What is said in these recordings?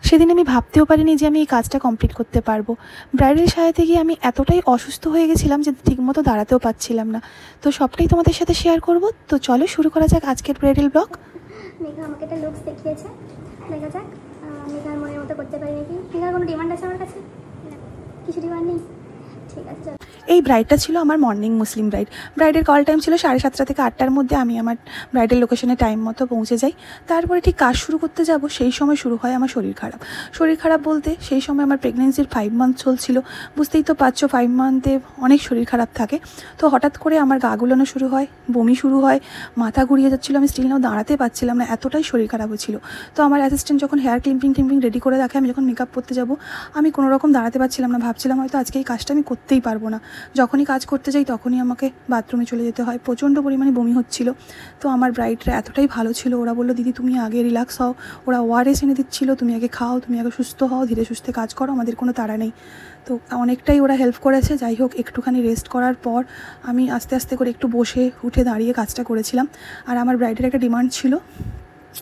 সেদিন আমি ভাবতেও পারিনি যে আমি এই কাজটা কমপ্লিট করতে পারবো। ব্রাইডাল সাজাতে গিয়ে আমি এতটাই অসুস্থ হয়ে গেছিলাম যে ঠিকমতো দাঁড়াতেও পারছিলাম না। তো সবটাই তোমাদের সাথে শেয়ার করব। তো চলো শুরু করা যাক আজকের ব্রাইডাল ব্লগ। মেঘা আমাকে একটা লুকস দেখিয়েছে, দেখা যাক মেঘার মনের মতো করতে পারি নাকি। মেঘার কোনো ডিমান্ড আছে আমার কাছে? কিছু ডিমান্ড নেই, ঠিক আছে চলো। এই ব্রাইডটা ছিল আমার মর্নিং মুসলিম ব্রাইড। ব্রাইডের কল টাইম ছিল 7:30 থেকে 8টার মধ্যে। আমি আমার ব্রাইডাল লোকেশনে টাইম মতো পৌঁছে যাই। তারপরে ঠিক কাজ শুরু করতে যাব, সেই সময় শুরু হয় আমার শরীর খারাপ। শরীর খারাপ বলতে সেই সময় আমার প্রেগনেন্সির 5 মান্থ চলছিল। বুঝতেই তো পারছো 5 মান্থে অনেক শরীর খারাপ থাকে। তো হঠাৎ করে আমার গা গুলানো শুরু হয়, বমি শুরু হয়, মাথা ঘুরিয়ে যাচ্ছিলো, আমি স্টিল নাও দাঁড়াতে পারছিলাম না, এতটাই শরীর খারাপ হয়েছিল। তো আমার অ্যাসিস্ট্যান্ট যখন হেয়ার ক্লিপিং রেডি করে রাখে, আমি যখন মেকআপ করতে যাব, আমি কোনো রকম দাঁড়াতে পারছিলাম না। ভাবছিলাম হয়তো আজকে এই কাজটা আমি করতেই পারবো না। যখনই কাজ করতে যাই তখনই আমাকে বাথরুমে চলে যেতে হয়, প্রচণ্ড পরিমাণে বমি হচ্ছিল। তো আমার ব্রাইডরা এতটাই ভালো ছিল, ওরা বললো দিদি তুমি আগে রিল্যাক্স হও। ওরা ওআরএস এনে দিচ্ছিলো, তুমি আগে খাও, তুমি আগে সুস্থ হও, ধীরে সুস্থে কাজ করো, আমাদের কোনো তাড়া নেই। তো অনেকটাই ওরা হেল্প করেছে। যাই হোক, একটুখানি রেস্ট করার পর আমি আস্তে আস্তে করে একটু বসে উঠে দাঁড়িয়ে কাজটা করেছিলাম। আর আমার ব্রাইডের একটা ডিমান্ড ছিল,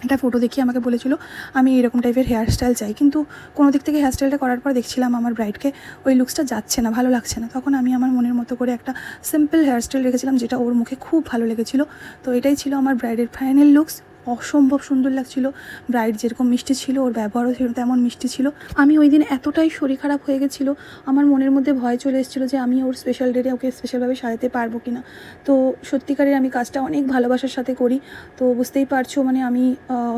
একটা ফটো দেখিয়ে আমাকে বলেছিল আমি এরকম টাইপের হেয়ারস্টাইল চাই। কিন্তু কোনো দিক থেকে হেয়ারস্টাইলটা করার পর দেখছিলাম আমার ব্রাইডকে ওই লুকসটা যাচ্ছে না, ভালো লাগছে না। তখন আমি আমার মনের মতো করে একটা সিম্পল হেয়ারস্টাইল রেখেছিলাম, যেটা ওর মুখে খুব ভালো লেগেছিলো। তো এটাই ছিল আমার ব্রাইডের ফাইনাল লুকস। অসম্ভব সুন্দর লাগছিল। ব্রাইড যেরকম মিষ্টি ছিল, ওর ব্যবহারও তেমন মিষ্টি ছিল। আমি ওই দিন এতটাই শরীর খারাপ হয়ে গেছিলো, আমার মনের মধ্যে ভয় চলে এসেছিলো যে আমি ওর স্পেশাল ডেটে ওকে স্পেশালভাবে সাজাতে পারবো কি না। তো সত্যিকারের আমি কাজটা অনেক ভালোবাসার সাথে করি। তো বুঝতেই পারছো মানে আমি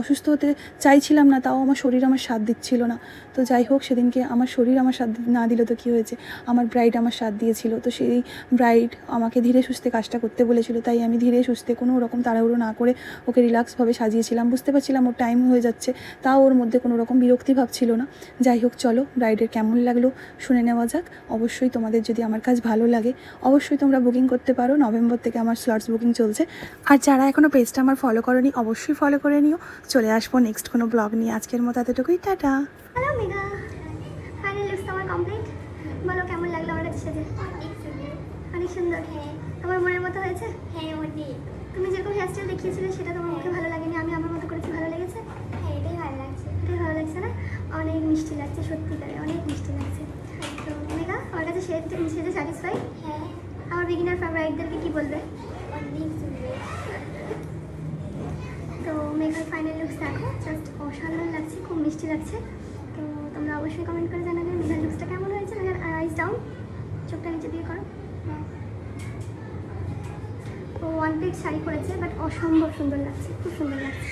অসুস্থ হতে চাইছিলাম না, তাও আমার শরীর আমার সাথ দিচ্ছিল না। তো যাই হোক, সেদিনকে আমার শরীর আমার সাথ না দিল তো কী হয়েছে, আমার ব্রাইড আমার সাথ দিয়েছিল। তো সেই ব্রাইড আমাকে ধীরে সুস্থে কাজটা করতে বলেছিল, তাই আমি ধীরে সুস্থে কোনো রকম তাড়াহুড়ো না করে ওকে রিল্যাক্সভাবে সাজিয়েছিলাম। বুঝতে পারছিলাম ওর টাইম হয়ে যাচ্ছে, তাও ওর মধ্যে কোনো রকম বিরক্তি ভাব ছিল না। যাই হোক, চলো ব্রাইডের কেমন লাগলো শুনে নেওয়া যাক। অবশ্যই তোমাদের যদি আমার কাজ ভালো লাগে অবশ্যই তোমরা বুকিং করতে পারো। নভেম্বর থেকে আমার স্লটস বুকিং চলছে। আর যারা এখনও পেজটা আমার ফলো করোনি অবশ্যই ফলো করে নিও। চলে আসবো নেক্সট কোনো ব্লগ নিয়ে। আজকের মতো এতটুকুই, tata. Hello Megha, final looks আমার কমপ্লিট। বলো কেমন লাগলো আমার কাছে সাজে? অনেক সুন্দর। হ্যাঁ, তোমার মনের মতো হয়েছে? হ্যাঁ অনেক। তুমি যেরকম হেয়ারস্টাইল দেখিয়েছিলে সেটা তোমার মুখে ভালো লাগেনি, আমি আমার মতো করেছি, ভালো লেগেছে? হ্যাঁ এটাই ভালো লাগছে। এটাই ভালো লাগছে না? অনেক মিষ্টি লাগছে, সত্যিকারে অনেক মিষ্টি লাগছে। তো মেঘা, আমার কাছে সেজে স্যাটিসফাই? হ্যাঁ। আমার বিগিনার ব্রাইডদেরকে কী বলবে? অনেক সুন্দর। তো মেঘার ফাইনাল লুকস দেখো, জাস্ট অসাধারণ লাগছে, খুব মিষ্টি লাগছে। তো তোমরা অবশ্যই কমেন্ট করে জানাবে মেঘার লুকসটা কেমন হয়েছে। মেঘার আইস ডাউন, চোখটা নিচে দিয়ে করো। ও ওয়ান প্লেট শাড়ি পরেছে, বাট অসম্ভব সুন্দর লাগছে, খুব সুন্দর লাগছে।